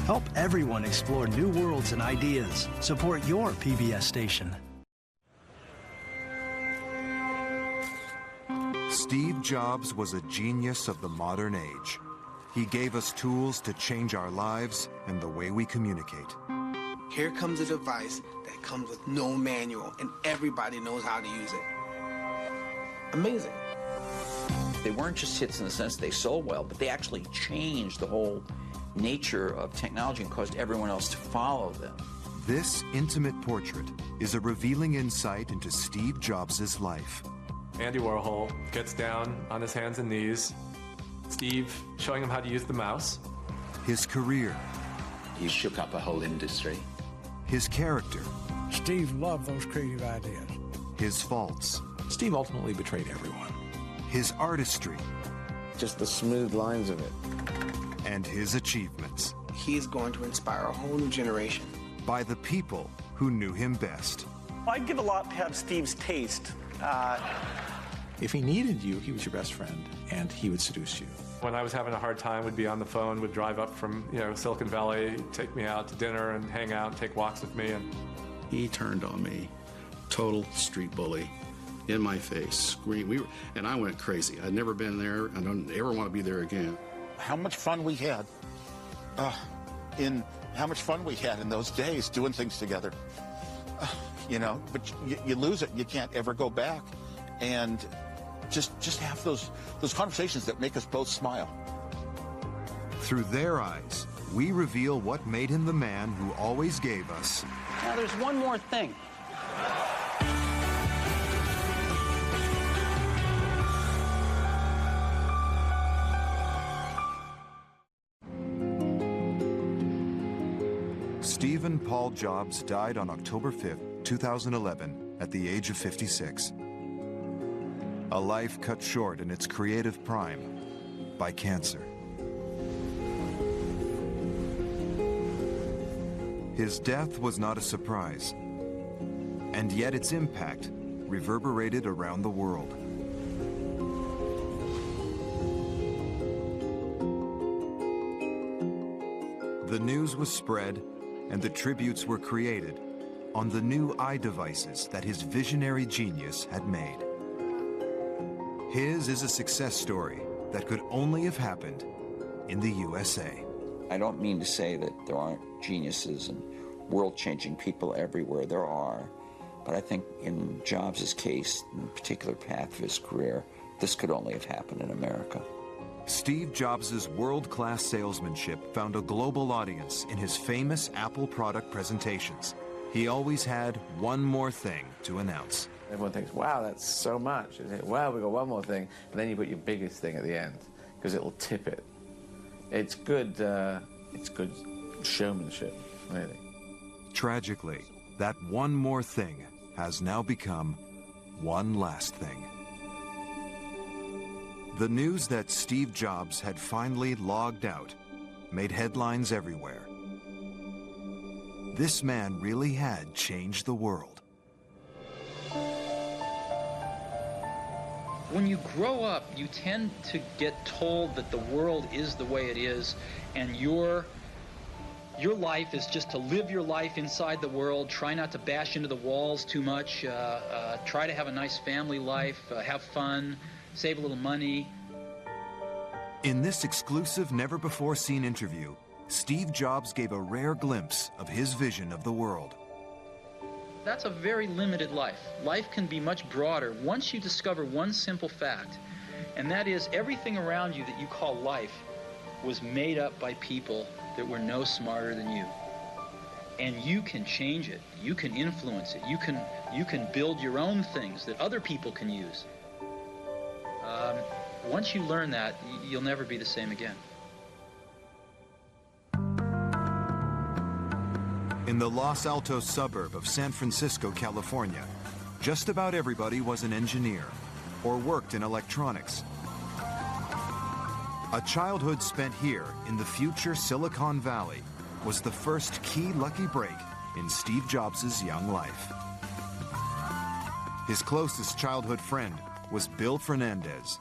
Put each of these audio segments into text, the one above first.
Help everyone explore new worlds and ideas. Support your PBS station. Steve Jobs was a genius of the modern age. He gave us tools to change our lives and the way we communicate. Here comes a device that comes with no manual, and everybody knows how to use it. Amazing. They weren't just hits in the sense they sold well, but they actually changed the whole nature of technology and caused everyone else to follow them. This intimate portrait is a revealing insight into Steve Jobs' life. Andy Warhol gets down on his hands and knees. Steve showing him how to use the mouse. His career. He shook up a whole industry. His character. Steve loved those creative ideas. His faults. Steve ultimately betrayed everyone. His artistry. Just the smooth lines of it. And his achievements. He's going to inspire a whole new generation. By the people who knew him best. I'd give a lot to have Steve's taste. If he needed you, he was your best friend, and he would seduce you. When I was having a hard time, would be on the phone, would drive up from Silicon Valley, take me out to dinner and hang out and take walks with me. And he turned on me, total street bully, in my face, scream. And I went crazy. I'd never been there. I don't ever want to be there again. How much fun we had in those days doing things together. But you lose it. You can't ever go back. And just have those conversations that make us both smile. Through their eyes, we reveal what made him the man who always gave us. Now there's one more thing. Stephen Paul Jobs died on October 5th, 2011, at the age of 56. A life cut short in its creative prime by cancer. His death was not a surprise, and yet its impact reverberated around the world. The news was spread and the tributes were created on the new iDevices that his visionary genius had made. His is a success story that could only have happened in the USA. I don't mean to say that there aren't geniuses and world-changing people everywhere. There are. But I think in Jobs' case, in the particular path of his career, this could only have happened in America. Steve Jobs' world-class salesmanship found a global audience in his famous Apple product presentations. He always had one more thing to announce. Everyone thinks, wow, that's so much. And then, wow, we got one more thing. And then you put your biggest thing at the end, because it'll tip it. It's good showmanship, really. Tragically, that one more thing has now become one last thing. The news that Steve Jobs had finally logged out made headlines everywhere. This man really had changed the world. When you grow up, you tend to get told that the world is the way it is, and your life is just to live your life inside the world, try not to bash into the walls too much, try to have a nice family life, have fun, save a little money. In this exclusive, never-before-seen interview, Steve Jobs gave a rare glimpse of his vision of the world. That's a very limited life. Life can be much broader once you discover one simple fact, and that is everything around you that you call life was made up by people that were no smarter than you. And you can change it. You can influence it. You can build your own things that other people can use. Once you learn that, you'll never be the same again. In the Los Altos suburb of San Francisco, California, just about everybody was an engineer or worked in electronics. A childhood spent here in the future Silicon Valley was the first key lucky break in Steve Jobs' young life. His closest childhood friend was Bill Fernandez.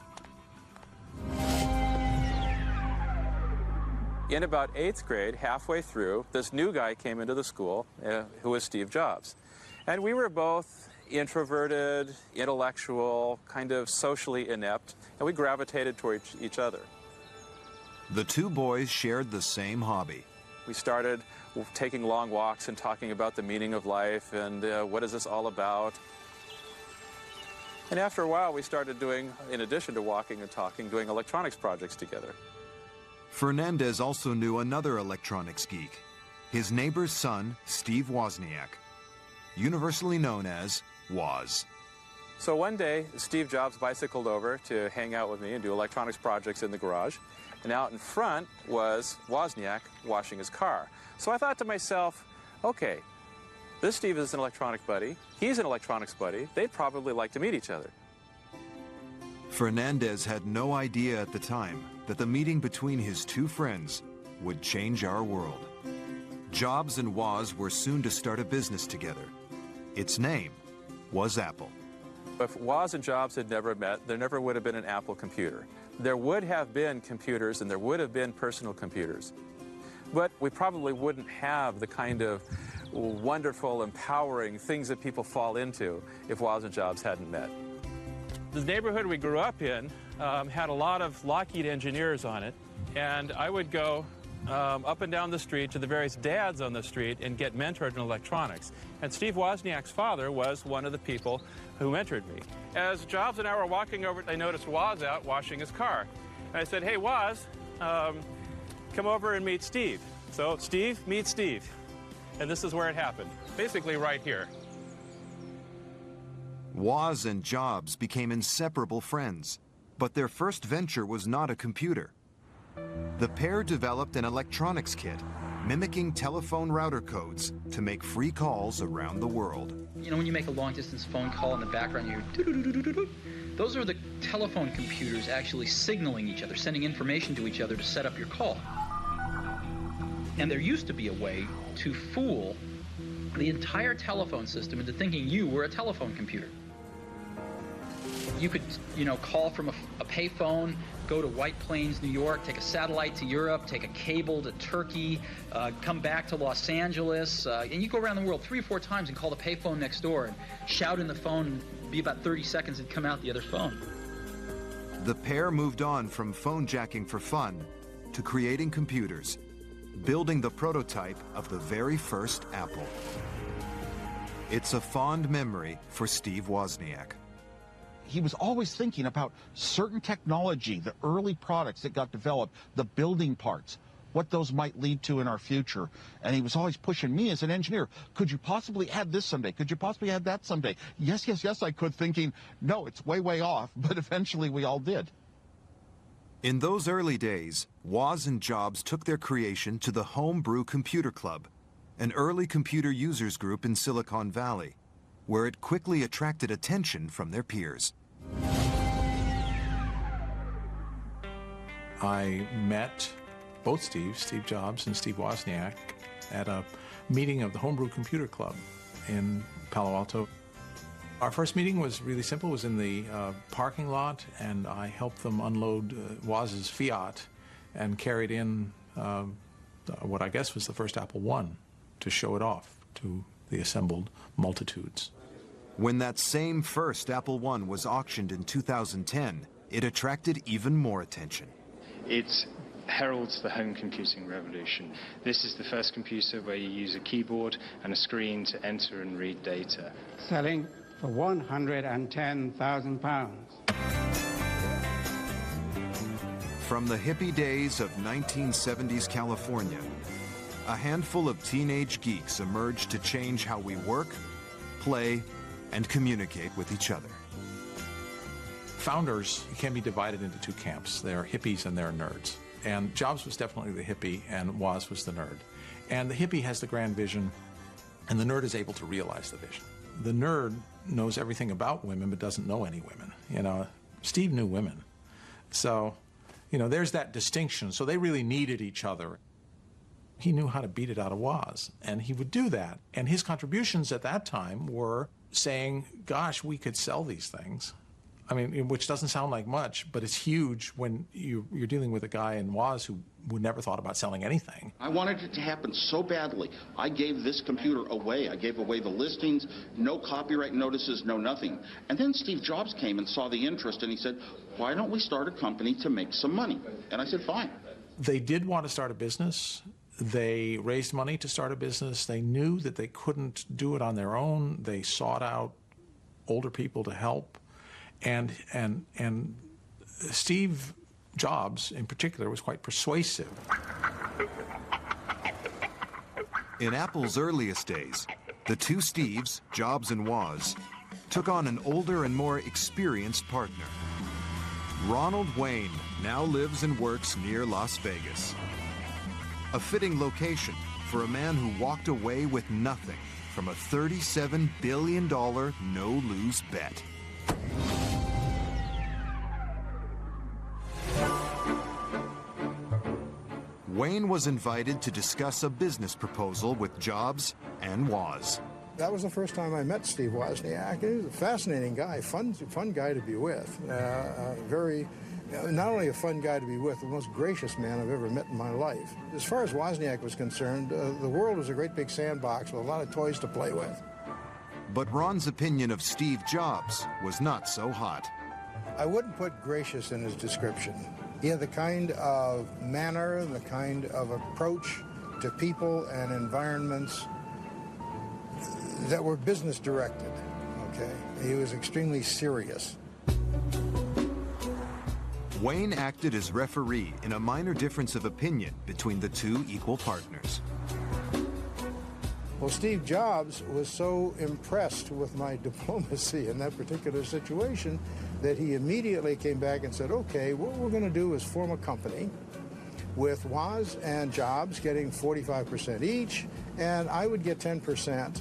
In about 8th grade, halfway through, this new guy came into the school who was Steve Jobs. And we were both introverted, intellectual, kind of socially inept, and we gravitated toward each other. The two boys shared the same hobby. We started taking long walks and talking about the meaning of life and what is this all about. And after a while, we started doing, in addition to walking and talking, doing electronics projects together. Fernandez also knew another electronics geek, his neighbor's son, Steve Wozniak, universally known as Woz. So one day, Steve Jobs bicycled over to hang out with me and do electronics projects in the garage. And out in front was Wozniak washing his car. So I thought to myself, okay, this Steve is an electronic buddy, he's an electronics buddy, they'd probably like to meet each other. Fernandez had no idea at the time that the meeting between his two friends would change our world. Jobs and Woz were soon to start a business together. Its name was Apple. If Woz and Jobs had never met, there never would have been an Apple computer. There would have been computers and there would have been personal computers. But we probably wouldn't have the kind of wonderful, empowering things that people fall into if Woz and Jobs hadn't met. The neighborhood we grew up in had a lot of Lockheed engineers on it, and I would go up and down the street to the various dads on the street and get mentored in electronics. And Steve Wozniak's father was one of the people who mentored me. As Jobs and I were walking over, I noticed Woz out washing his car. And I said, hey, Woz, come over and meet Steve. So Steve meets Steve. And this is where it happened, basically right here. Woz and Jobs became inseparable friends, but their first venture was not a computer. The pair developed an electronics kit, mimicking telephone router codes to make free calls around the world. You know, when you make a long-distance phone call in the background, you hear doo-doo-doo-doo-doo-doo. Those are the telephone computers actually signaling each other, sending information to each other to set up your call. And there used to be a way to fool the entire telephone system into thinking you were a telephone computer. You could, you know, call from a payphone, go to White Plains, New York, take a satellite to Europe, take a cable to Turkey, come back to Los Angeles, and you go around the world 3 or 4 times and call the payphone next door and shout in the phone, and be about 30 seconds and come out the other phone. The pair moved on from phone jacking for fun to creating computers, building the prototype of the very first Apple. It's a fond memory for Steve Wozniak. He was always thinking about certain technology, the early products that got developed, the building parts, what those might lead to in our future. And he was always pushing me as an engineer. Could you possibly add this someday? Could you possibly add that someday? Yes, yes, yes, I could, thinking, no, it's way, way off. But eventually we all did. In those early days, Woz and Jobs took their creation to the Homebrew Computer Club, an early computer users group in Silicon Valley, where it quickly attracted attention from their peers. I met both Steve Jobs and Steve Wozniak, at a meeting of the Homebrew Computer Club in Palo Alto. Our first meeting was really simple. It was in the parking lot, and I helped them unload Woz's Fiat and carried in what I guess was the first Apple I to show it off to the assembled multitudes. When that same first Apple I was auctioned in 2010, it attracted even more attention. It heralds the home computing revolution. This is the first computer where you use a keyboard and a screen to enter and read data. Selling for £110,000. From the hippie days of 1970s California, a handful of teenage geeks emerged to change how we work, play, and communicate with each other. Founders can be divided into 2 camps. They're hippies and they're nerds. And Jobs was definitely the hippie and Woz was the nerd. And the hippie has the grand vision and the nerd is able to realize the vision. The nerd knows everything about women but doesn't know any women. You know, Steve knew women. So, you know, there's that distinction. So they really needed each other. He knew how to beat it out of Woz, and he would do that. And his contributions at that time were saying, gosh, we could sell these things. I mean, which doesn't sound like much, but it's huge when you're dealing with a guy in Woz who never thought about selling anything. I wanted it to happen so badly. I gave this computer away. I gave away the listings, no copyright notices, no nothing. And then Steve Jobs came and saw the interest, and he said, why don't we start a company to make some money? And I said, fine. They did want to start a business. They raised money to start a business. They knew that they couldn't do it on their own. They sought out older people to help. And Steve Jobs, in particular, was quite persuasive. In Apple's earliest days, the two Steves, Jobs and Woz, took on an older and more experienced partner. Ronald Wayne now lives and works near Las Vegas. A fitting location for a man who walked away with nothing from a $37 billion no-lose bet. Wayne was invited to discuss a business proposal with Jobs and Woz. That was the first time I met Steve Wozniak. He was a fascinating guy, fun guy to be with. Not only a fun guy to be with, the most gracious man I've ever met in my life. As far as Wozniak was concerned, the world was a great big sandbox with a lot of toys to play with. But Ron's opinion of Steve Jobs was not so hot. I wouldn't put gracious in his description. He had the kind of manner and the kind of approach to people and environments that were business directed, okay? He was extremely serious. Wayne acted as referee in a minor difference of opinion between the two equal partners. Well, Steve Jobs was so impressed with my diplomacy in that particular situation that he immediately came back and said, okay, what we're going to do is form a company with Woz and Jobs getting 45% each, and I would get 10%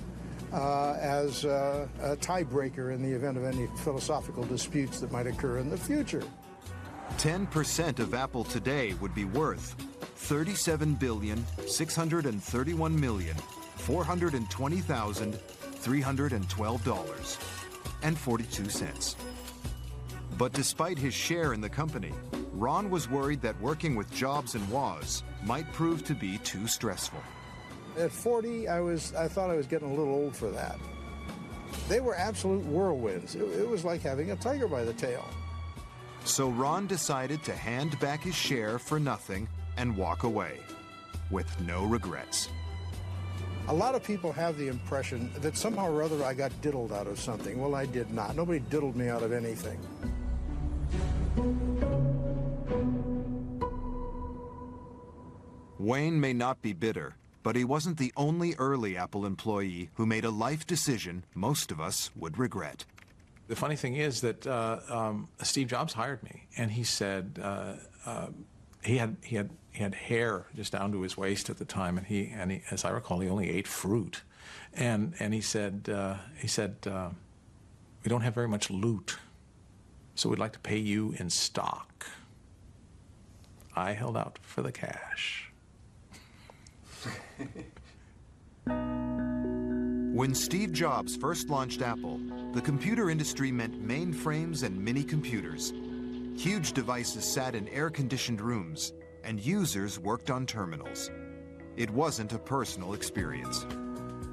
as a tiebreaker in the event of any philosophical disputes that might occur in the future. 10% of Apple today would be worth $37,631,420,312.42. But despite his share in the company, Ron was worried that working with Jobs and Woz might prove to be too stressful. At 40, I thought I was getting a little old for that. They were absolute whirlwinds. It was like having a tiger by the tail. So Ron decided to hand back his share for nothing and walk away, with no regrets. A lot of people have the impression that somehow or other I got diddled out of something. Well, I did not. Nobody diddled me out of anything. Wayne may not be bitter, but he wasn't the only early Apple employee who made a life decision most of us would regret. The funny thing is that Steve Jobs hired me, and he said he had hair just down to his waist at the time, and he as I recall, he only ate fruit, and he said we don't have very much loot, so we'd like to pay you in stock. I held out for the cash. When Steve Jobs first launched Apple, the computer industry meant mainframes and mini-computers. Huge devices sat in air-conditioned rooms, and users worked on terminals. It wasn't a personal experience.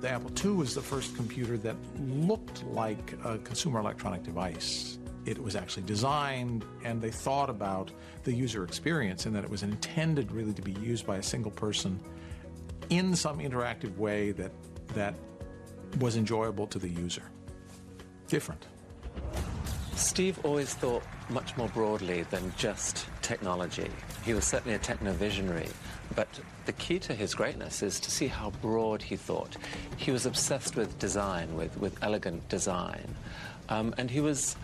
The Apple II was the first computer that looked like a consumer electronic device. It was actually designed, and they thought about the user experience, and that it was intended really to be used by a single person in some interactive way that was enjoyable to the user. Different. Steve always thought much more broadly than just technology. He was certainly a techno-visionary, but the key to his greatness is to see how broad he thought. He was obsessed with design, with elegant design, and he was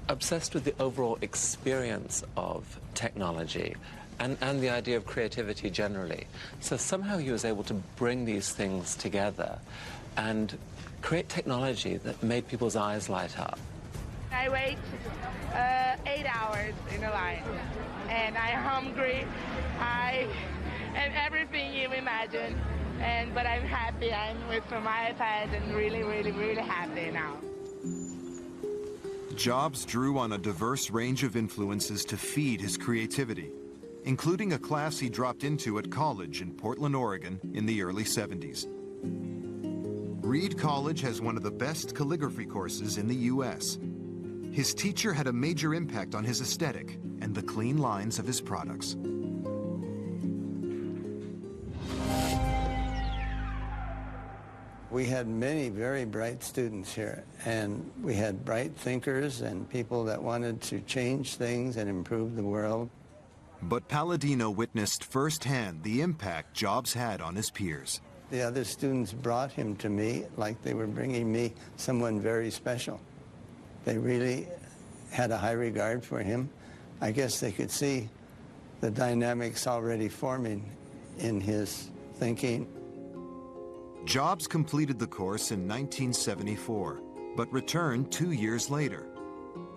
obsessed with the overall experience of technology and the idea of creativity generally. So somehow he was able to bring these things together and create technology that made people's eyes light up. I wait 8 hours in a line, and I'm hungry, and everything you imagine, but I'm happy. I'm with my iPad and really, really, really happy now. Jobs drew on a diverse range of influences to feed his creativity, including a class he dropped into at college in Portland, Oregon in the early 70s. Reed College has one of the best calligraphy courses in the U.S. His teacher had a major impact on his aesthetic and the clean lines of his products. We had many very bright students here, and we had bright thinkers and people that wanted to change things and improve the world. But Palladino witnessed firsthand the impact Jobs had on his peers. The other students brought him to me like they were bringing me someone very special. They really had a high regard for him. I guess they could see the dynamics already forming in his thinking. Jobs completed the course in 1974, but returned 2 years later.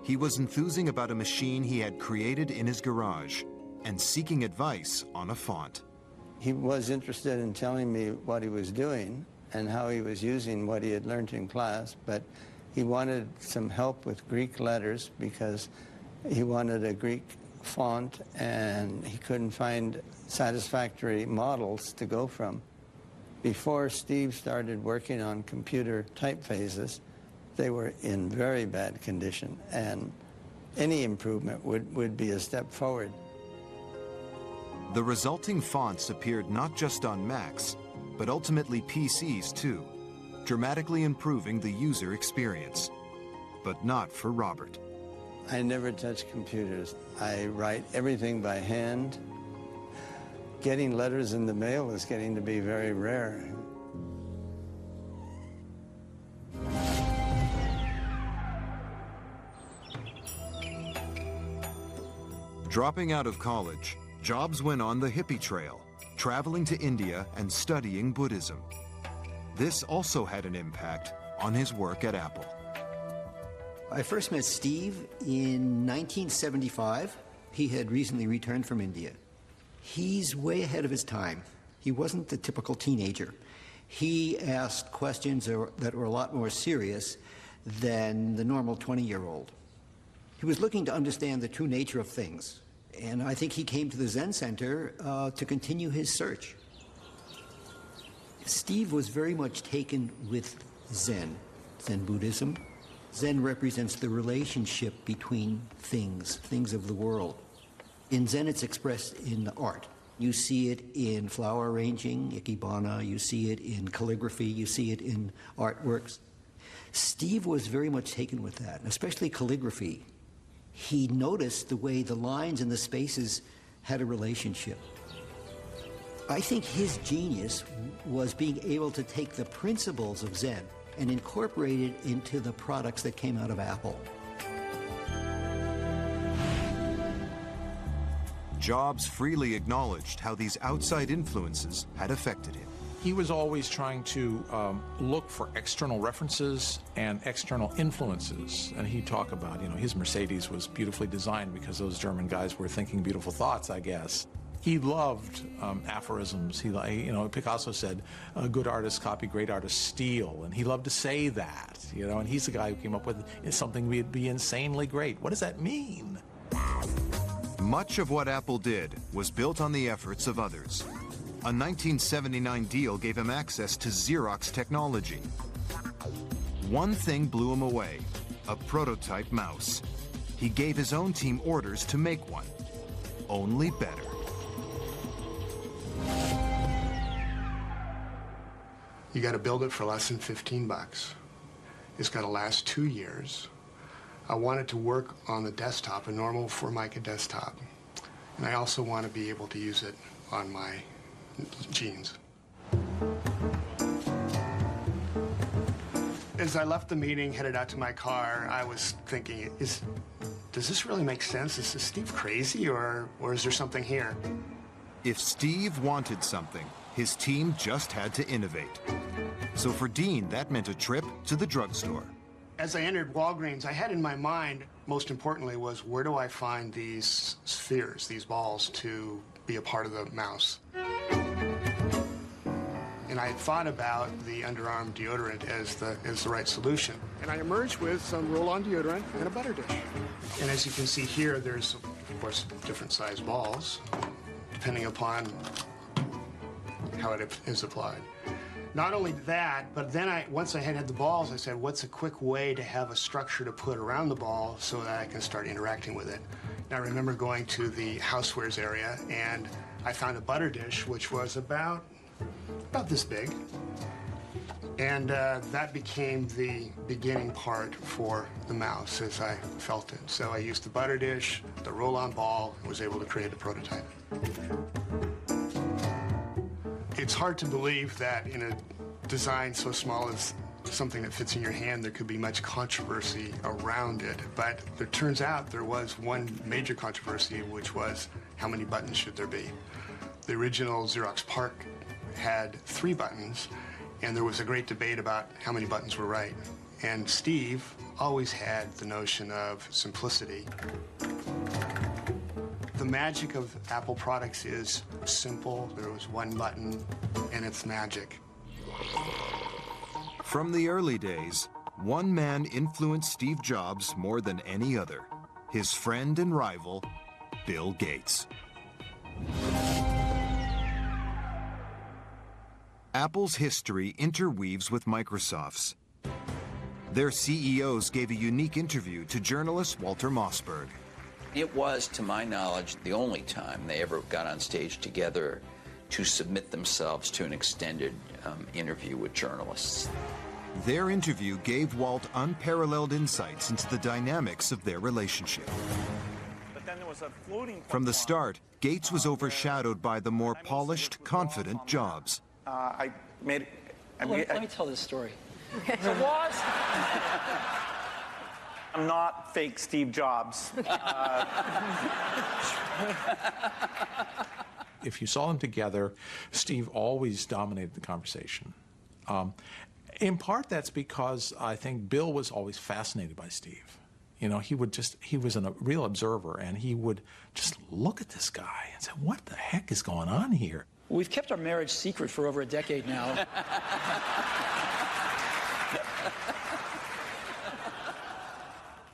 He was enthusing about a machine he had created in his garage and seeking advice on a font. He was interested in telling me what he was doing and how he was using what he had learned in class, but he wanted some help with Greek letters because he wanted a Greek font and he couldn't find satisfactory models to go from. Before Steve started working on computer typefaces, they were in very bad condition, and any improvement would be a step forward. The resulting fonts appeared not just on Macs, but ultimately PCs too, dramatically improving the user experience. But not for Robert. I never touch computers. I write everything by hand. Getting letters in the mail is getting to be very rare. Dropping out of college, Jobs went on the hippie trail, traveling to India and studying Buddhism. This also had an impact on his work at Apple. I first met Steve in 1975. He had recently returned from India. He's way ahead of his time. He wasn't the typical teenager. He asked questions that were a lot more serious than the normal 20-year-old. He was looking to understand the true nature of things, and I think he came to the Zen Center to continue his search. Steve was very much taken with Zen Buddhism. Zen represents the relationship between things of the world. In Zen, it's expressed in art. You see it in flower arranging, ikebana, you see it in calligraphy, you see it in artworks. Steve was very much taken with that, especially calligraphy. He noticed the way the lines and the spaces had a relationship. I think his genius was being able to take the principles of Zen and incorporate it into the products that came out of Apple. Jobs freely acknowledged how these outside influences had affected him. He was always trying to look for external references and external influences. And he'd talk about, his Mercedes was beautifully designed because those German guys were thinking beautiful thoughts, I guess. He loved aphorisms. Picasso said, good artists copy, great artists steal. And he loved to say that, and he's the guy who came up with something would be insanely great. What does that mean? Much of what Apple did was built on the efforts of others. A 1979 deal gave him access to Xerox technology. One thing blew him away, a prototype mouse. He gave his own team orders to make one, only better. You got to build it for less than 15 bucks. It's got to last 2 years. I want it to work on the desktop, a normal Formica desktop. And I also want to be able to use it on my jeans. As I left the meeting, headed out to my car, I was thinking, does this really make sense? Is Steve crazy, or is there something here? If Steve wanted something, his team just had to innovate. So for Dean, that meant a trip to the drugstore. As I entered Walgreens, I had in my mind, most importantly, was where do I find these spheres, these balls, to be a part of the mouse? And And I had thought about the underarm deodorant as the right solution. And I emerged with some roll-on deodorant and a butter dish. And as you can see here, there's, of course, different size balls, depending upon how it is applied. Not only that, but then once I had the balls, I said, what's a quick way to have a structure to put around the ball so that I can start interacting with it? And I remember going to the housewares area, and I found a butter dish, which was about this big. And that became the beginning part for the mouse as I felt it. So I used the butter dish, the roll-on ball, and was able to create a prototype. It's hard to believe that in a design so small as something that fits in your hand, there could be much controversy around it. But it turns out there was one major controversy, which was how many buttons should there be? The original Xerox PARC had 3 buttons, and there was a great debate about how many buttons were right. And Steve always had the notion of simplicity. The magic of Apple products is simple. There was one button, and it's magic. From the early days, one man influenced Steve Jobs more than any other, his friend and rival, Bill Gates. Apple's history interweaves with Microsoft's. Their CEOs gave a unique interview to journalist Walter Mossberg. It was, to my knowledge, the only time they ever got on stage together to submit themselves to an extended interview with journalists. Their interview gave Walt unparalleled insights into the dynamics of their relationship. But then there was a floating From the start, Gates was overshadowed by the more polished, confident Jobs. I made. Let me tell this story. So was. I'm not fake Steve Jobs. If you saw them together, Steve always dominated the conversation. In part, that's because I think Bill was always fascinated by Steve. You know, he was a real observer, and he would just look at this guy and say, what the heck is going on here? We've kept our marriage secret for over a decade now.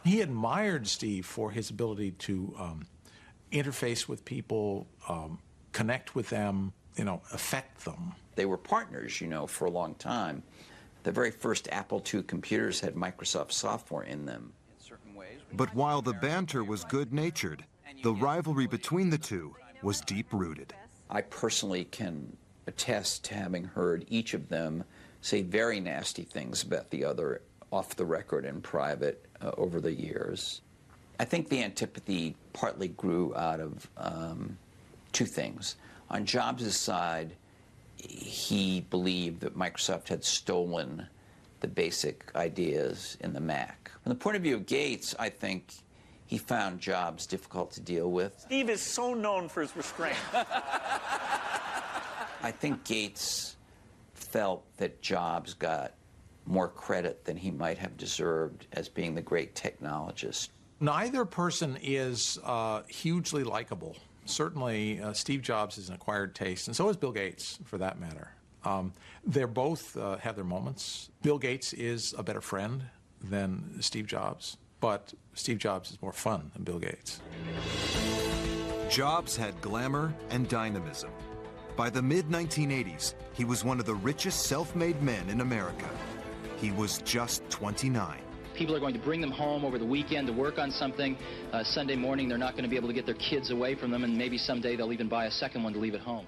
He admired Steve for his ability to interface with people, connect with them, affect them. They were partners, for a long time. The very first Apple II computers had Microsoft software in them. But while the banter was good-natured, the rivalry between the two was deep-rooted. I personally can attest to having heard each of them say very nasty things about the other off the record and private over the years. I think the antipathy partly grew out of 2 things. On Jobs' side, he believed that Microsoft had stolen the basic ideas in the Mac. From the point of view of Gates, I think he found Jobs difficult to deal with. Steve is so known for his restraint. I think Gates felt that Jobs got more credit than he might have deserved as being the great technologist. Neither person is hugely likable. Certainly, Steve Jobs is an acquired taste, and so is Bill Gates, for that matter. They're both have their moments. Bill Gates is a better friend than Steve Jobs, but Steve Jobs is more fun than Bill Gates. Jobs had glamour and dynamism. By the mid-1980s, he was one of the richest self-made men in America. He was just 29. People are going to bring them home over the weekend to work on something. Sunday morning, they're not going to be able to get their kids away from them, and maybe someday they'll even buy a second one to leave at home.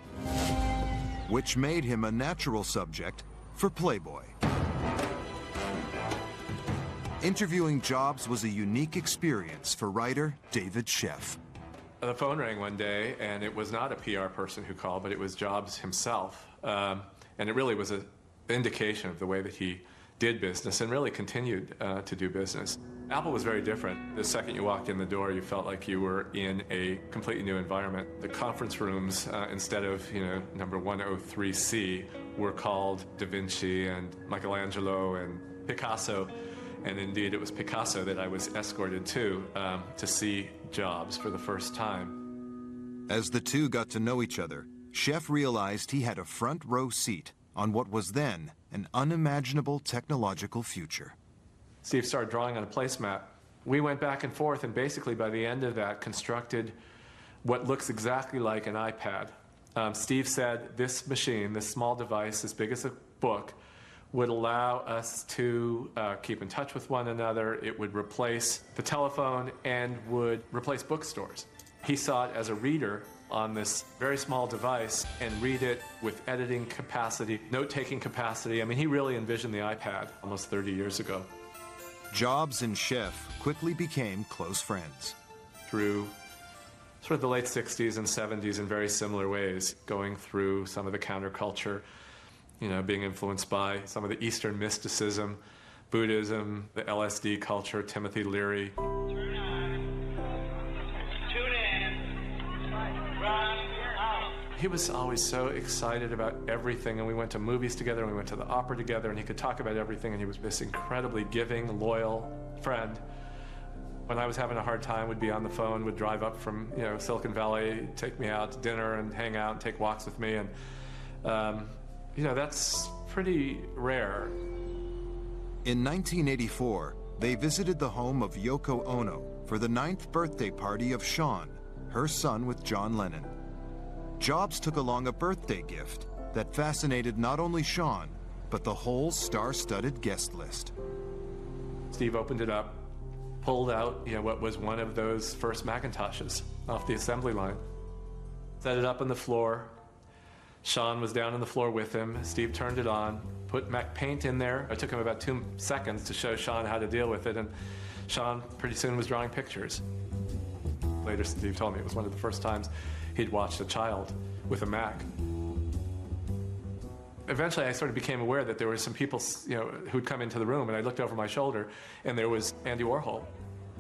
Which made him a natural subject for Playboy. Interviewing Jobs was a unique experience for writer David Sheff. The phone rang one day, and it was not a PR person who called, but it was Jobs himself. And it really was an indication of the way that he did business and really continued to do business. Apple was very different. The second you walked in the door, you felt like you were in a completely new environment. The conference rooms, instead of, number 103C, were called Da Vinci and Michelangelo and Picasso. And indeed, it was Picasso that I was escorted to see Jobs for the first time. As the two got to know each other, Sheff realized he had a front row seat on what was then an unimaginable technological future. Steve started drawing on a placemat. We went back and forth, and basically by the end of that constructed what looks exactly like an iPad. Steve said this machine, this small device as big as a book, would allow us to keep in touch with one another. It would replace the telephone and would replace bookstores. He saw it as a reader on this very small device and read it with editing capacity, note-taking capacity. I mean, he really envisioned the iPad almost 30 years ago. Jobs and Schiff quickly became close friends. Through sort of the late 60s and 70s in very similar ways, going through some of the counterculture, you know, being influenced by some of the Eastern mysticism, Buddhism, the LSD culture, Timothy Leary. He was always so excited about everything, and we went to movies together, and we went to the opera together, and he could talk about everything, and he was this incredibly giving, loyal friend. When I was having a hard time, would be on the phone, would drive up from, you know, Silicon Valley, take me out to dinner and hang out and take walks with me, and you know, that's pretty rare. In 1984, they visited the home of Yoko Ono for the 9th birthday party of Sean, her son with John Lennon. Jobs took along a birthday gift that fascinated not only Sean, but the whole star-studded guest list. Steve opened it up, pulled out, you know, what was one of those first Macintoshes off the assembly line, set it up on the floor. Sean was down on the floor with him. Steve turned it on, put Mac Paint in there. It took him about 2 seconds to show Sean how to deal with it, and Sean pretty soon was drawing pictures. Later, Steve told me it was one of the first times he'd watched a child with a Mac. Eventually, I sort of became aware that there were some people, you know, who'd come into the room, and I looked over my shoulder, and there was Andy Warhol.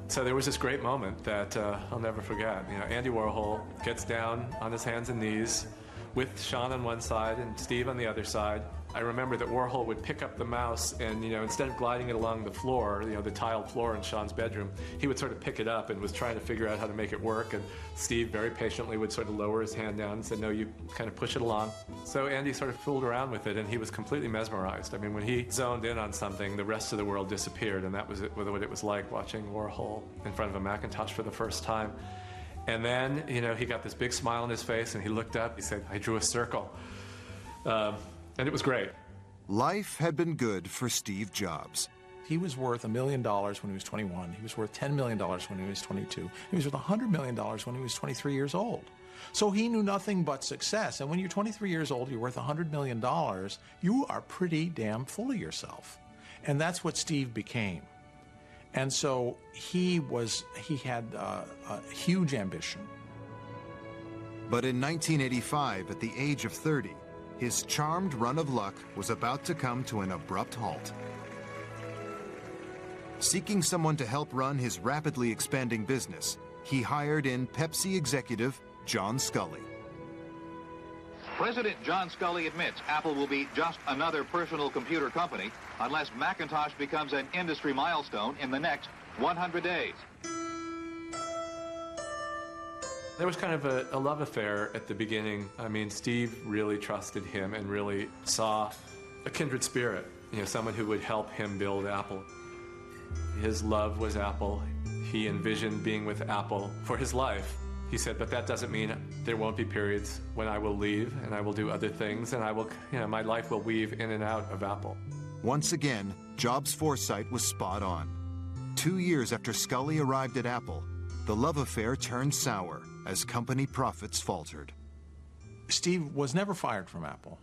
So there was this great moment that I'll never forget. You know, Andy Warhol gets down on his hands and knees with Sean on one side and Steve on the other side. I remember that Warhol would pick up the mouse and, you know, instead of gliding it along the floor, you know, the tiled floor in Sean's bedroom, he would sort of pick it up and was trying to figure out how to make it work. And Steve very patiently would sort of lower his hand down and say, no, you kind of push it along. So Andy sort of fooled around with it, and he was completely mesmerized. I mean, when he zoned in on something, the rest of the world disappeared, and that was what it was like watching Warhol in front of a Macintosh for the first time. And then, you know, he got this big smile on his face, and he looked up, he said, I drew a circle. And it was great. Life had been good for Steve Jobs. He was worth $1 million when he was 21. He was worth $10 million when he was 22. He was worth $100 million when he was 23 years old. So he knew nothing but success. And when you're 23 years old, you're worth $100 million, you are pretty damn full of yourself. And that's what Steve became. And so he had a huge ambition. But in 1985, at the age of 30, his charmed run of luck was about to come to an abrupt halt. Seeking someone to help run his rapidly expanding business, he hired in Pepsi executive John Sculley. President John Sculley admits Apple will be just another personal computer company unless Macintosh becomes an industry milestone in the next 100 days. There was kind of a love affair at the beginning. I mean, Steve really trusted him and really saw a kindred spirit, you know, someone who would help him build Apple. His love was Apple. He envisioned being with Apple for his life. He said, but that doesn't mean there won't be periods when I will leave and I will do other things, and I will, you know, my life will weave in and out of Apple. Once again, Jobs' foresight was spot on. 2 years after Sculley arrived at Apple, the love affair turned sour as company profits faltered. Steve was never fired from Apple,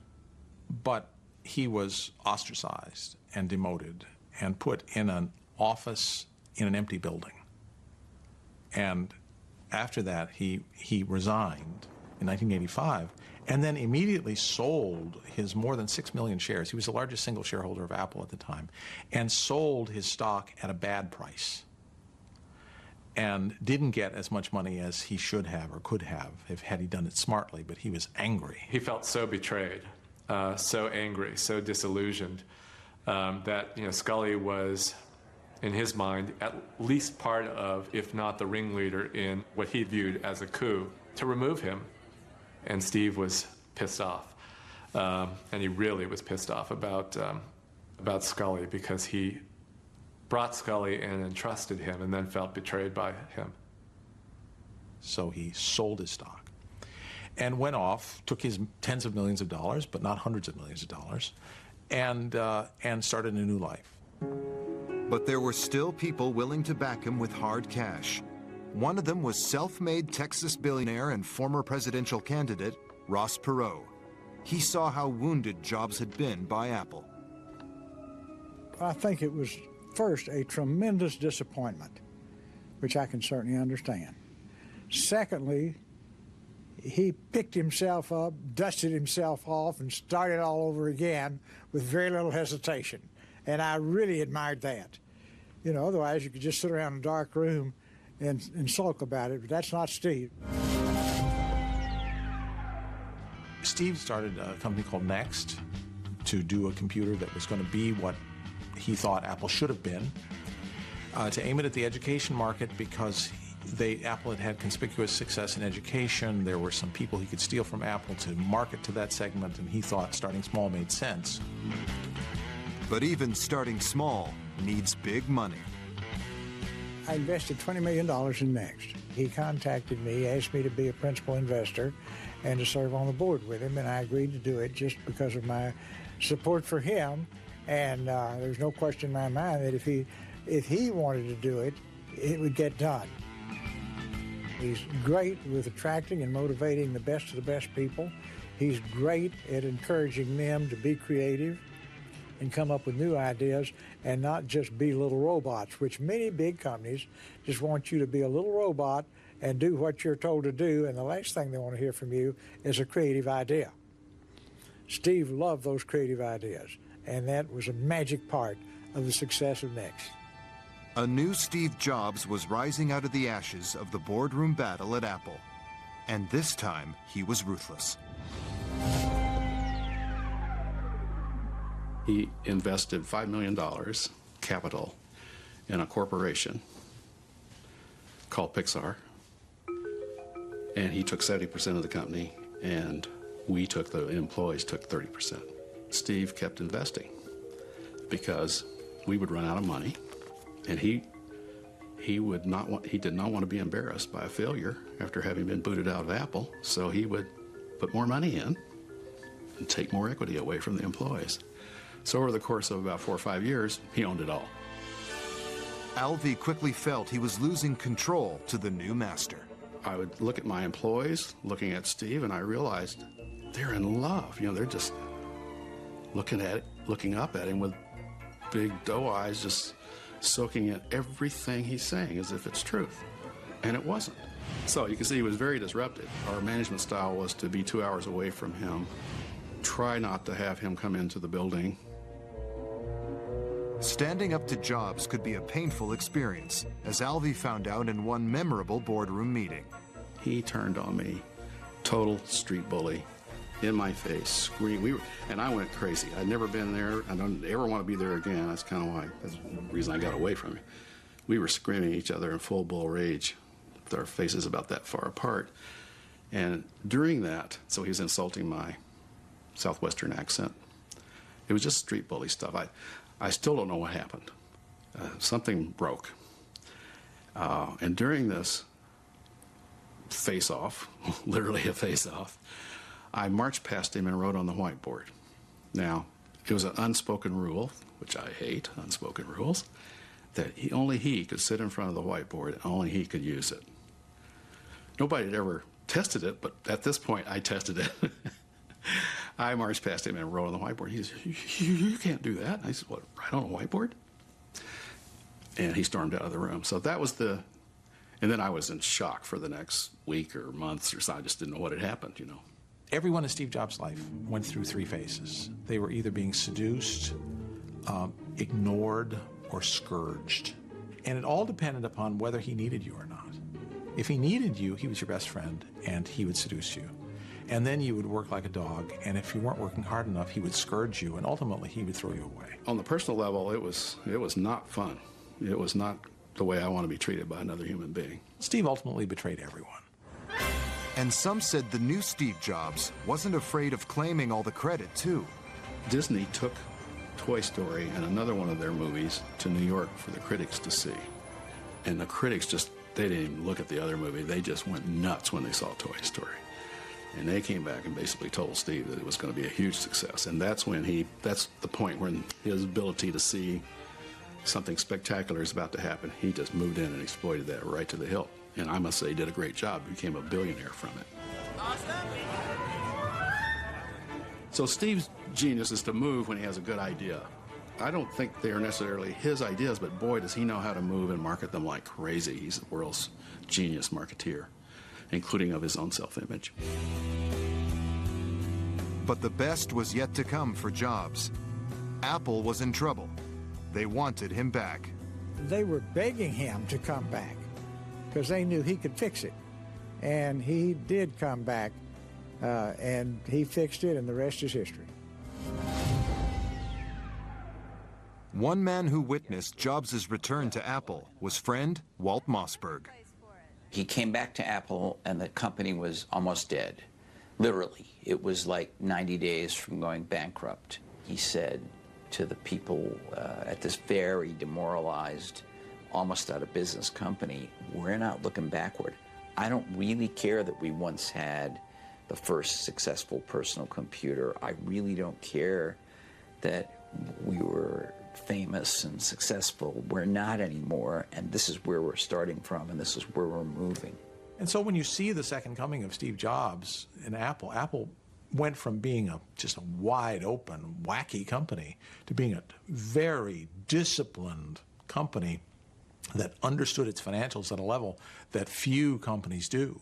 but he was ostracized and demoted and put in an office in an empty building. And after that, he resigned in 1985 and then immediately sold his more than 6 million shares. He was the largest single shareholder of Apple at the time, and sold his stock at a bad price, and didn't get as much money as he should have or could have had he done it smartly, but he was angry. He felt so betrayed, so angry, so disillusioned, that, you know, Sculley was, in his mind, at least part of, if not the ringleader in what he viewed as a coup, to remove him. And Steve was pissed off. And he really was pissed off about Scully because he brought Scully in and trusted him and then felt betrayed by him. So he sold his stock and went off, took his tens of millions of dollars, but not hundreds of millions of dollars, and started a new life. But there were still people willing to back him with hard cash. One of them was self-made Texas billionaire and former presidential candidate Ross Perot. He saw how wounded Jobs had been by Apple. I think it was, first, a tremendous disappointment, which I can certainly understand. Secondly, he picked himself up, dusted himself off, and started all over again with very little hesitation. And I really admired that. You know, otherwise you could just sit around in a dark room and sulk about it, but that's not Steve. Steve started a company called Next to do a computer that was going to be what he thought Apple should have been, to aim it at the education market because Apple had had conspicuous success in education. There were some people he could steal from Apple to market to that segment, and he thought starting small made sense. But even starting small needs big money. I invested $20 million in Next. He contacted me, asked me to be a principal investor and to serve on the board with him, and I agreed to do it just because of my support for him. And there's no question in my mind that if he wanted to do it, it would get done. He's great with attracting and motivating the best of the best people. He's great at encouraging them to be creative and come up with new ideas and not just be little robots, which many big companies just want you to be a little robot and do what you're told to do, and the last thing they want to hear from you is a creative idea. Steve loved those creative ideas, and that was a magic part of the success of Next. A new Steve Jobs was rising out of the ashes of the boardroom battle at Apple. And this time, he was ruthless. He invested $5 million capital in a corporation called Pixar. And he took 70% of the company, and the employees took 30%. Steve kept investing because we would run out of money, and he did not want to be embarrassed by a failure after having been booted out of Apple, so he would put more money in and take more equity away from the employees. So over the course of about 4 or 5 years, he owned it all. Alvey quickly felt he was losing control to the new master. I would look at my employees, looking at Steve, and I realized they're in love. You know, they're just looking up at him with big doe eyes, just soaking in everything he's saying as if it's truth. And it wasn't. So you can see he was very disruptive. Our management style was to be 2 hours away from him, try not to have him come into the building. Standing up to Jobs could be a painful experience, as Alvey found out in one memorable boardroom meeting. He turned on me, total street bully, in my face, screamed. And I went crazy. I'd never been there. I don't ever want to be there again. That's kind of that's the reason I got away from him. We were screaming at each other in full bull rage, with our faces about that far apart. And during that, so he was insulting my Southwestern accent. It was just street bully stuff. I still don't know what happened. Something broke. And during this face-off, literally a face-off, I marched past him and wrote on the whiteboard. Now, it was an unspoken rule, which I hate, unspoken rules, that only he could sit in front of the whiteboard and only he could use it. Nobody had ever tested it, but at this point, I tested it. I marched past him and wrote on the whiteboard. He said, you can't do that. I said, what, write on a whiteboard? And he stormed out of the room. So that was and then I was in shock for the next week or months or so. I just didn't know what had happened, you know. Everyone in Steve Jobs' life went through 3 phases. They were either being seduced, ignored, or scourged. And it all depended upon whether he needed you or not. If he needed you, he was your best friend, and he would seduce you. And then you would work like a dog, and if you weren't working hard enough, he would scourge you, and ultimately he would throw you away. On the personal level, it was not fun. It was not the way I want to be treated by another human being. Steve ultimately betrayed everyone. And some said the new Steve Jobs wasn't afraid of claiming all the credit, too. Disney took Toy Story and another one of their movies to New York for the critics to see. And the critics they didn't even look at the other movie. They just went nuts when they saw Toy Story. And they came back and basically told Steve that it was going to be a huge success. And that's the point when his ability to see something spectacular is about to happen, he just moved in and exploited that right to the hilt. And I must say he did a great job, became a billionaire from it. So Steve's genius is to move when he has a good idea. I don't think they are necessarily his ideas, but boy, does he know how to move and market them like crazy. He's the world's genius marketeer, including of his own self-image. But the best was yet to come for Jobs. Apple was in trouble. They wanted him back. They were begging him to come back because they knew he could fix it. And he did come back, and he fixed it, and the rest is history. One man who witnessed Jobs' return to Apple was friend Walt Mossberg. He came back to Apple, and the company was almost dead. Literally, it was like 90 days from going bankrupt. He said to the people at this very demoralized, almost out of business company, we're not looking backward. I don't really care that we once had the first successful personal computer. I really don't care that we were famous and successful. We're not anymore, and this is where we're starting from, and this is where we're moving. And so when you see the second coming of Steve Jobs in Apple, Apple went from being just a wide open, wacky company to being a very disciplined company that understood its financials at a level that few companies do.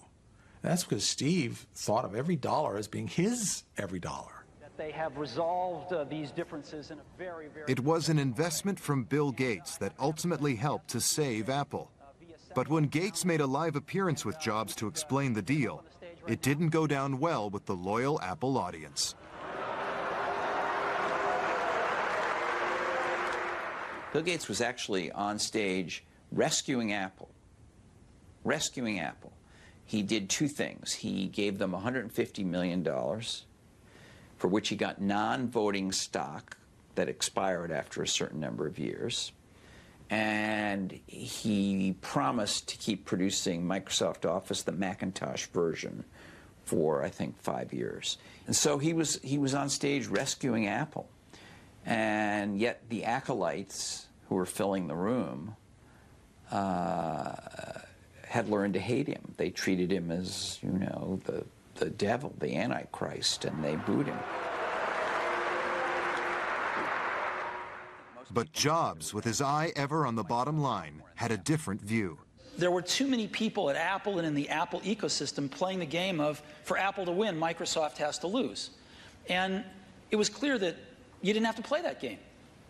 And that's because Steve thought of every dollar as being his every dollar. They have resolved these differences in a very, very... It was an investment from Bill Gates that ultimately helped to save Apple. But when Gates made a live appearance with Jobs to explain the deal, it didn't go down well with the loyal Apple audience. Bill Gates was actually on stage rescuing Apple. Rescuing Apple. He did two things. He gave them $150 million, for which he got non-voting stock that expired after a certain number of years. And he promised to keep producing Microsoft Office, the Macintosh version, for, I think, 5 years. And so he was on stage rescuing Apple. And yet the acolytes who were filling the room had learned to hate him. They treated him as, you know, the devil, the Antichrist, and they booed him. But Jobs, with his eye ever on the bottom line, had a different view. There were too many people at Apple and in the Apple ecosystem playing the game of, for Apple to win, Microsoft has to lose. And it was clear that you didn't have to play that game,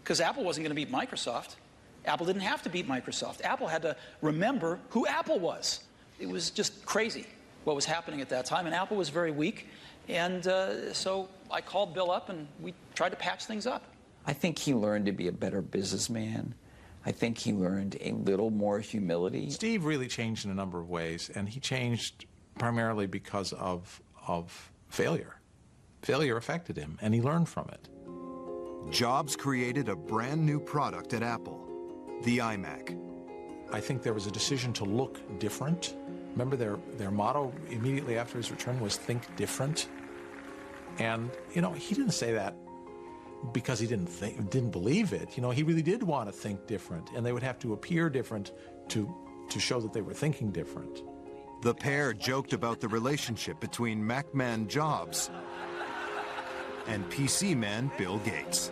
because Apple wasn't going to beat Microsoft. Apple didn't have to beat Microsoft. Apple had to remember who Apple was. It was just crazy what was happening at that time, and Apple was very weak. And so I called Bill up, and we tried to patch things up. I think he learned to be a better businessman. I think he learned a little more humility. Steve really changed in a number of ways, and he changed primarily because of failure. Failure affected him, and he learned from it. Jobs created a brand new product at Apple, the iMac. I think there was a decision to look different. Remember their motto immediately after his return was think different. And, you know, he didn't say that because he didn't believe it. You know, he really did want to think different, and they would have to appear different to show that they were thinking different. The pair joked about the relationship between Mac man Jobs and PC man Bill Gates.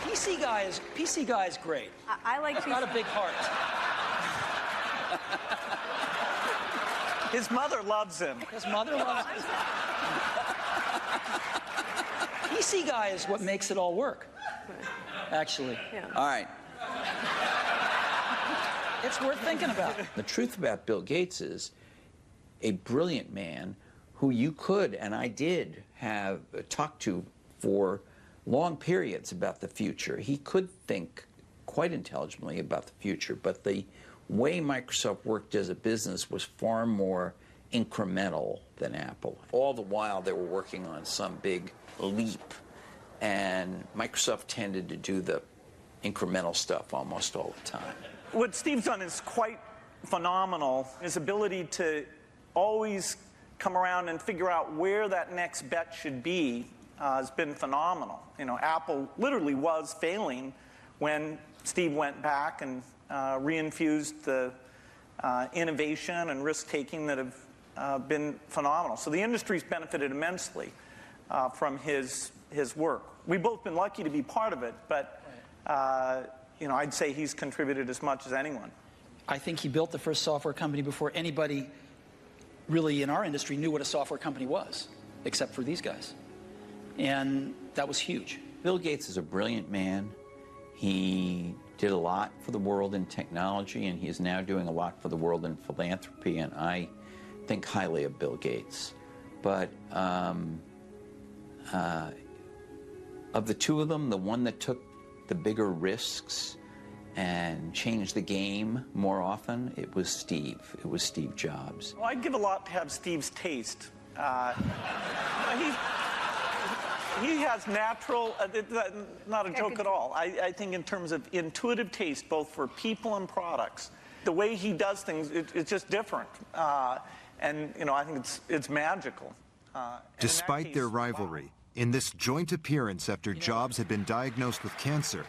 PC guy is great. I like PC. He's got a big heart. His mother loves him. His mother loves him. PC guy is what makes it all work, actually. Yeah. All right. It's worth thinking about. The truth about Bill Gates is a brilliant man who you could, and I did, have talked to for long periods about the future. He could think quite intelligently about the future, but the way Microsoft worked as a business was far more incremental than Apple. All the while they were working on some big leap, and Microsoft tended to do the incremental stuff almost all the time. What Steve's done is quite phenomenal. His ability to always come around and figure out where that next bet should be has been phenomenal. You know, Apple literally was failing when Steve went back and reinfused the innovation and risk-taking that have been phenomenal. So the industry's benefited immensely from his work. We've both been lucky to be part of it, but you know, I'd say he's contributed as much as anyone. I think he built the first software company before anybody really in our industry knew what a software company was, except for these guys. And that was huge. Bill Gates is a brilliant man. He did a lot for the world in technology, and he is now doing a lot for the world in philanthropy, and I think highly of Bill Gates. But of the two of them, the one that took the bigger risks and changed the game more often, it was Steve. It was Steve Jobs. Well, I'd give a lot to have Steve's taste. He has natural, not a joke at all. I think in terms of intuitive taste, both for people and products, the way he does things, it's just different. And, you know, I think it's magical. Despite their rivalry, in this joint appearance after Jobs had been diagnosed with cancer,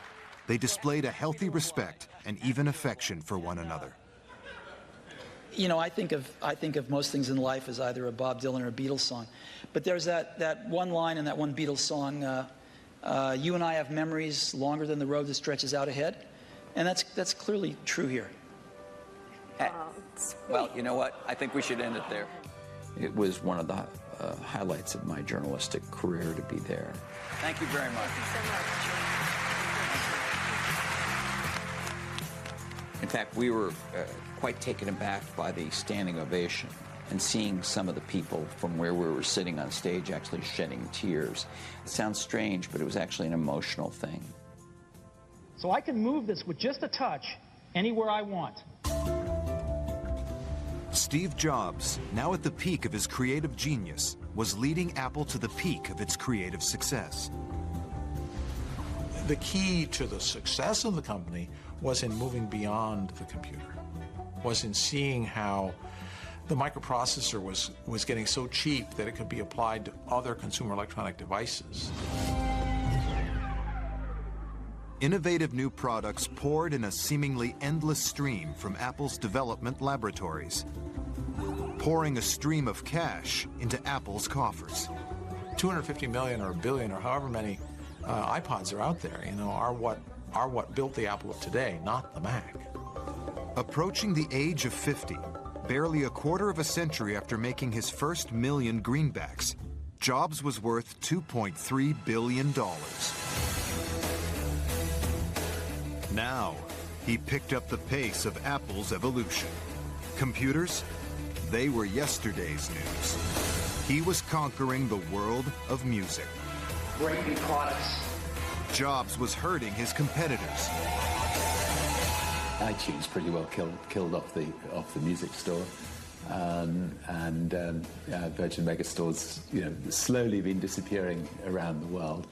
they displayed a healthy respect and even affection for one another. You know, I think of most things in life as either a Bob Dylan or a Beatles song. But there's that one line in that one Beatles song, you and I have memories longer than the road that stretches out ahead. And that's clearly true here. Well, you know what? I think we should end it there. It was one of the highlights of my journalistic career to be there. Thank you very much. Thank you so much. In fact, we were quite taken aback by the standing ovation and seeing some of the people from where we were sitting on stage actually shedding tears. It sounds strange, but it was actually an emotional thing. So I can move this with just a touch anywhere I want. Steve Jobs, now at the peak of his creative genius, was leading Apple to the peak of its creative success. The key to the success of the company was in moving beyond the computer, was in seeing how the microprocessor was getting so cheap that it could be applied to other consumer electronic devices. Innovative new products poured in a seemingly endless stream from Apple's development laboratories, pouring a stream of cash into Apple's coffers. 250 million or a billion or however many iPods are out there, you know, are what built the Apple of today, not the Mac. Approaching the age of 50, barely a quarter of a century after making his first million greenbacks, Jobs was worth $2.3 billion. Now, he picked up the pace of Apple's evolution. Computers, they were yesterday's news. He was conquering the world of music. Great new products. Jobs was hurting his competitors. iTunes pretty well killed off the music store, and Virgin Megastores, you know, slowly been disappearing around the world.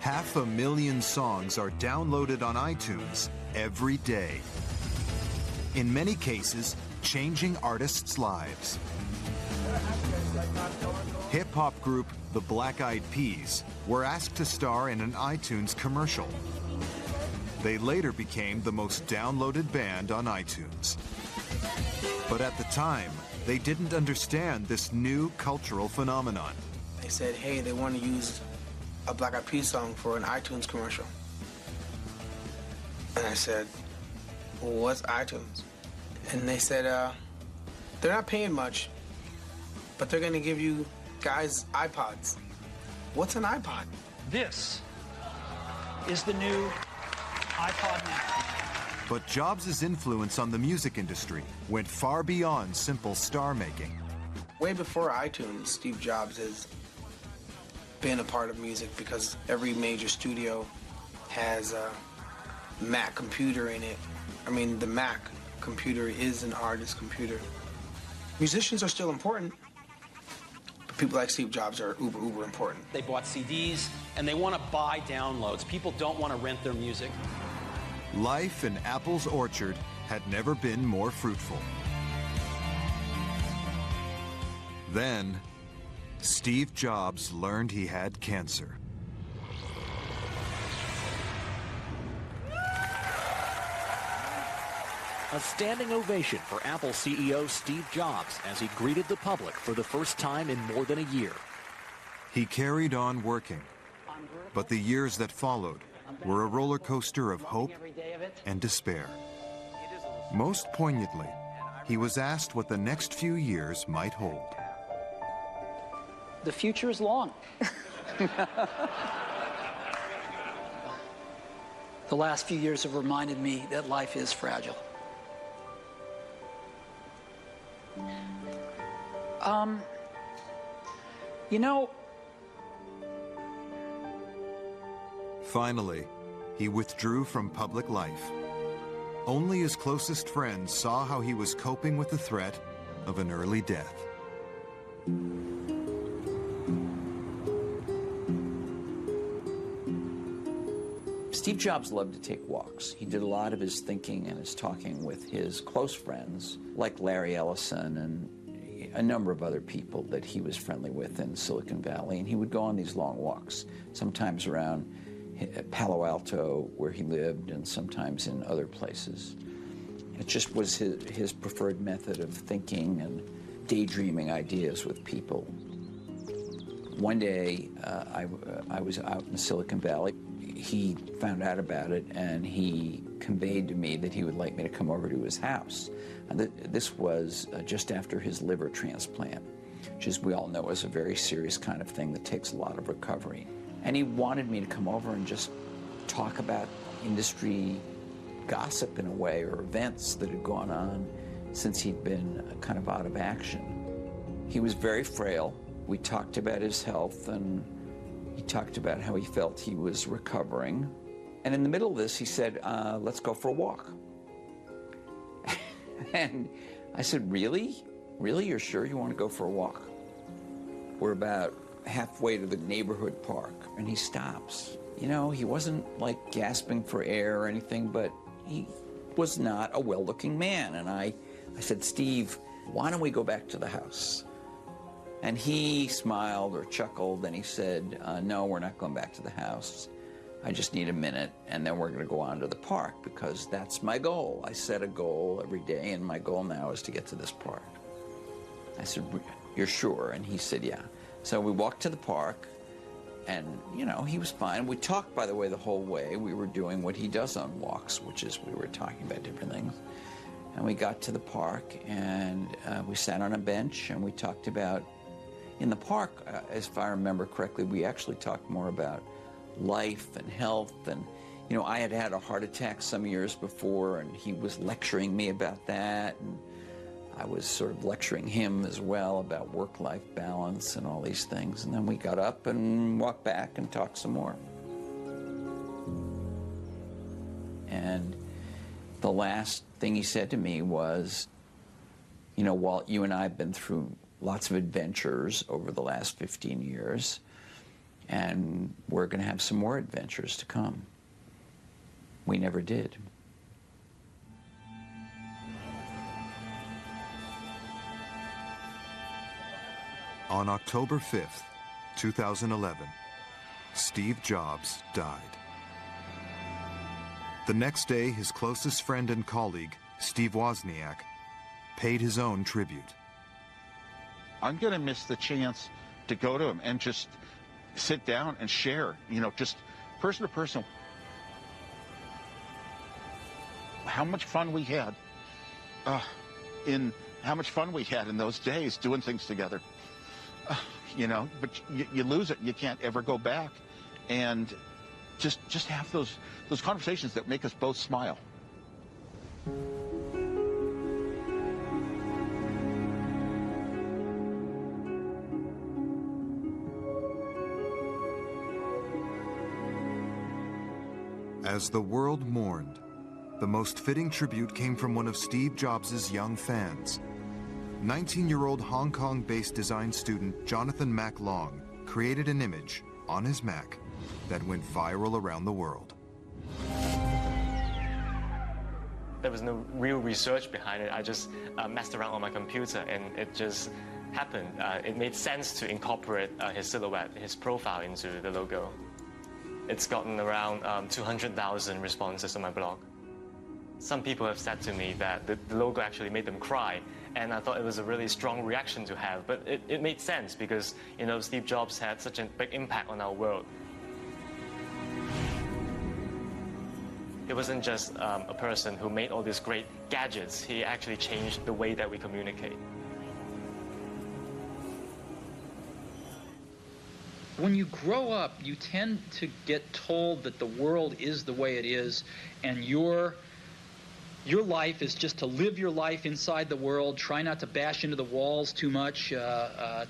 500,000 songs are downloaded on iTunes every day. In many cases, changing artists' lives. Hip-hop group The Black Eyed Peas were asked to star in an iTunes commercial. They later became the most downloaded band on iTunes. But at the time, they didn't understand this new cultural phenomenon. They said, hey, they want to use a Black Eyed Peas song for an iTunes commercial. And I said, well, what's iTunes? And they said, they're not paying much, but they're going to give you guys iPods. What's an iPod? This is the new iPod Nano. But Jobs' influence on the music industry went far beyond simple star making. Way before iTunes, Steve Jobs has been a part of music because every major studio has a Mac computer in it. I mean, the Mac computer is an artist computer. Musicians are still important, but people like Steve Jobs are uber important. They bought CDs, and they want to buy downloads. People don't want to rent their music. Life in Apple's orchard had never been more fruitful. Then, Steve Jobs learned he had cancer. A standing ovation for Apple CEO Steve Jobs as he greeted the public for the first time in more than a year. He carried on working, but the years that followed were a roller coaster of hope and despair. Most poignantly, he was asked what the next few years might hold. The future is long. The last few years have reminded me that life is fragile. You know... Finally, he withdrew from public life. Only his closest friends saw how he was coping with the threat of an early death. Steve Jobs loved to take walks. He did a lot of his thinking and his talking with his close friends, like Larry Ellison and a number of other people that he was friendly with in Silicon Valley. And he would go on these long walks, sometimes around Palo Alto, where he lived, and sometimes in other places. It just was his preferred method of thinking and daydreaming ideas with people. One day, I was out in Silicon Valley. He found out about it, and he conveyed to me that he would like me to come over to his house. And this was just after his liver transplant, which, as we all know, is a very serious kind of thing that takes a lot of recovery. And he wanted me to come over and just talk about industry gossip in a way, or events that had gone on since he'd been kind of out of action. He was very frail. We talked about his health, and he talked about how he felt he was recovering. And in the middle of this, he said, let's go for a walk. And I said, really? Really? You're sure you want to go for a walk? We're about halfway to the neighborhood park, and he stops. You know, he wasn't like gasping for air or anything, but he was not a well-looking man. And I said, Steve, why don't we go back to the house? And he smiled or chuckled, and he said, no, we're not going back to the house. I just need a minute, and then we're going to go on to the park, because that's my goal. I set a goal every day, and my goal now is to get to this park. I said, you're sure? And he said, yeah. So we walked to the park, and, you know, he was fine. We talked, by the way, the whole way. We were doing what he does on walks, which is we were talking about different things. And we got to the park, and we sat on a bench, and we talked about, in the park, if I remember correctly, we actually talked more about life and health. And, you know, I had had a heart attack some years before, and he was lecturing me about that. And I was sort of lecturing him as well about work-life balance and all these things. And then we got up and walked back and talked some more. And the last thing he said to me was, you know, Walt, you and I have been through lots of adventures over the last 15 years, and we're going to have some more adventures to come. We never did. On October 5th, 2011, Steve Jobs died. The next day, his closest friend and colleague, Steve Wozniak, paid his own tribute. I'm going to miss the chance to go to him and just sit down and share, you know, just person to person, how much fun we had in those days doing things together. You know, but you lose it. You can't ever go back. And just have those conversations that make us both smile. As the world mourned, the most fitting tribute came from one of Steve Jobs' young fans. 19-year-old Hong Kong-based design student Jonathan Mac Long created an image on his Mac that went viral around the world. There was no real research behind it. I just messed around on my computer and it just happened. It made sense to incorporate his silhouette, his profile into the logo. It's gotten around 200,000 responses on my blog. Some people have said to me that the logo actually made them cry, and I thought it was a really strong reaction to have, but it made sense because, you know, Steve Jobs had such a big impact on our world. He wasn't just a person who made all these great gadgets. He actually changed the way that we communicate. When you grow up, you tend to get told that the world is the way it is, and your life is just to live your life inside the world, try not to bash into the walls too much,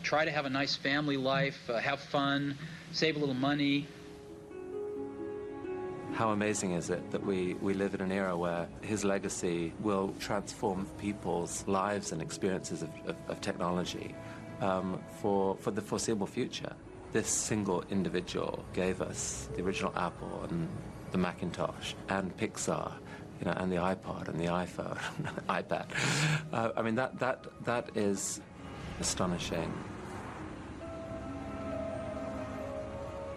try to have a nice family life, have fun, save a little money. How amazing is it that we live in an era where his legacy will transform people's lives and experiences of technology for the foreseeable future. This single individual gave us the original Apple and the Macintosh and Pixar, you know, and the iPod and the iPhone, iPad. I mean, that is astonishing.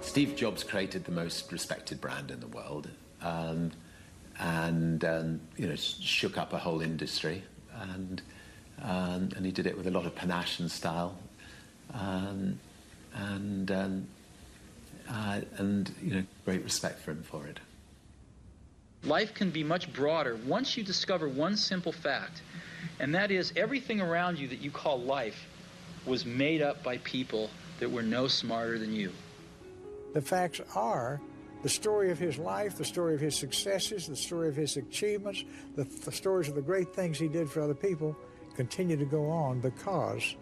Steve Jobs created the most respected brand in the world, and you know, shook up a whole industry, and he did it with a lot of panache and style, and you know, great respect for him for it. Life can be much broader once you discover one simple fact, and that is everything around you that you call life was made up by people that were no smarter than you. The facts are the story of his life, the story of his successes, the story of his achievements, the stories of the great things he did for other people continue to go on because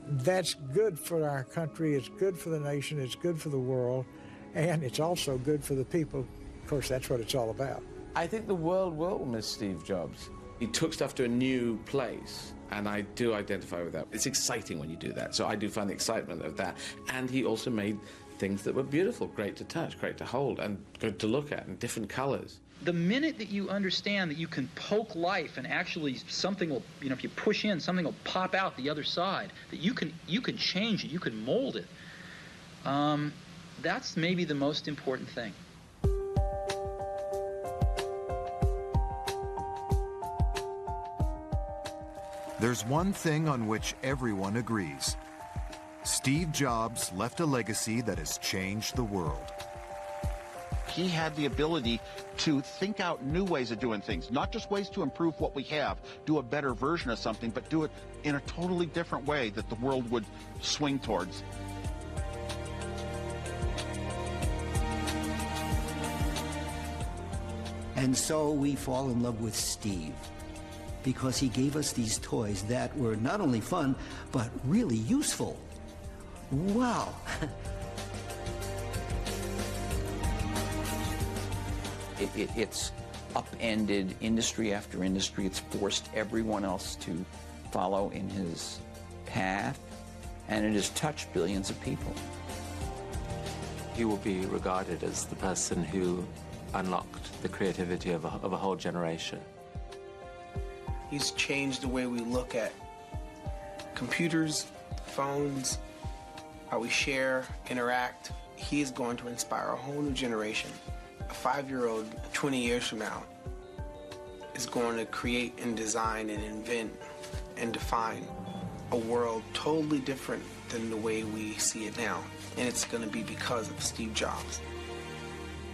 that's good for our country, it's good for the nation, it's good for the world, and it's also good for the people. Of course, that's what it's all about. I think the world will miss Steve Jobs. He took stuff to a new place, and I do identify with that. It's exciting when you do that, so I do find the excitement of that. And he also made things that were beautiful, great to touch, great to hold, and good to look at, and different colors. The minute that you understand that you can poke life and actually something will, you know, if you push in, something will pop out the other side, that you can change it, you can mold it, that's maybe the most important thing. There's one thing on which everyone agrees. Steve Jobs left a legacy that has changed the world. He had the ability to think out new ways of doing things, not just ways to improve what we have, do a better version of something, but do it in a totally different way that the world would swing towards. And so we fall in love with Steve, because he gave us these toys that were not only fun, but really useful. Wow. It's upended industry after industry. It's forced everyone else to follow in his path, and it has touched billions of people. He will be regarded as the person who unlocked the creativity of a whole generation. He's changed the way we look at computers, phones, how we share, interact. He is going to inspire a whole new generation. A 5-year-old 20 years from now is going to create and design and invent and define a world totally different than the way we see it now. And it's going to be because of Steve Jobs.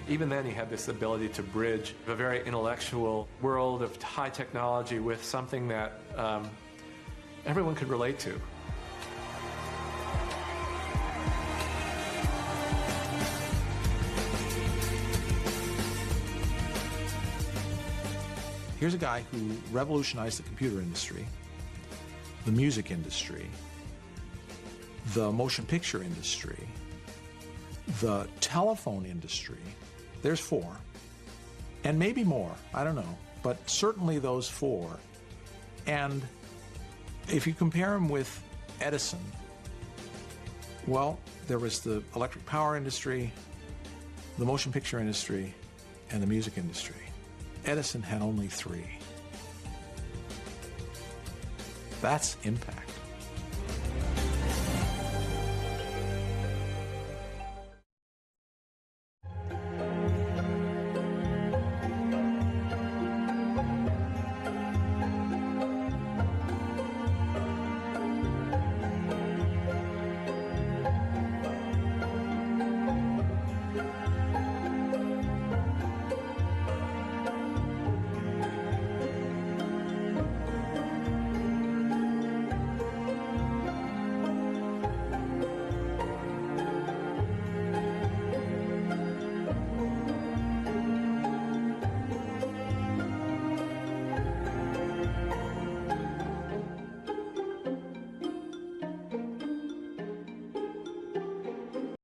Even then, he had this ability to bridge a very intellectual world of high technology with something that everyone could relate to. Here's a guy who revolutionized the computer industry, the music industry, the motion picture industry, the telephone industry. There's 4. And maybe more, I don't know, but certainly those 4. And if you compare them with Edison, well, there was the electric power industry, the motion picture industry, and the music industry. Edison had only 3. That's impact.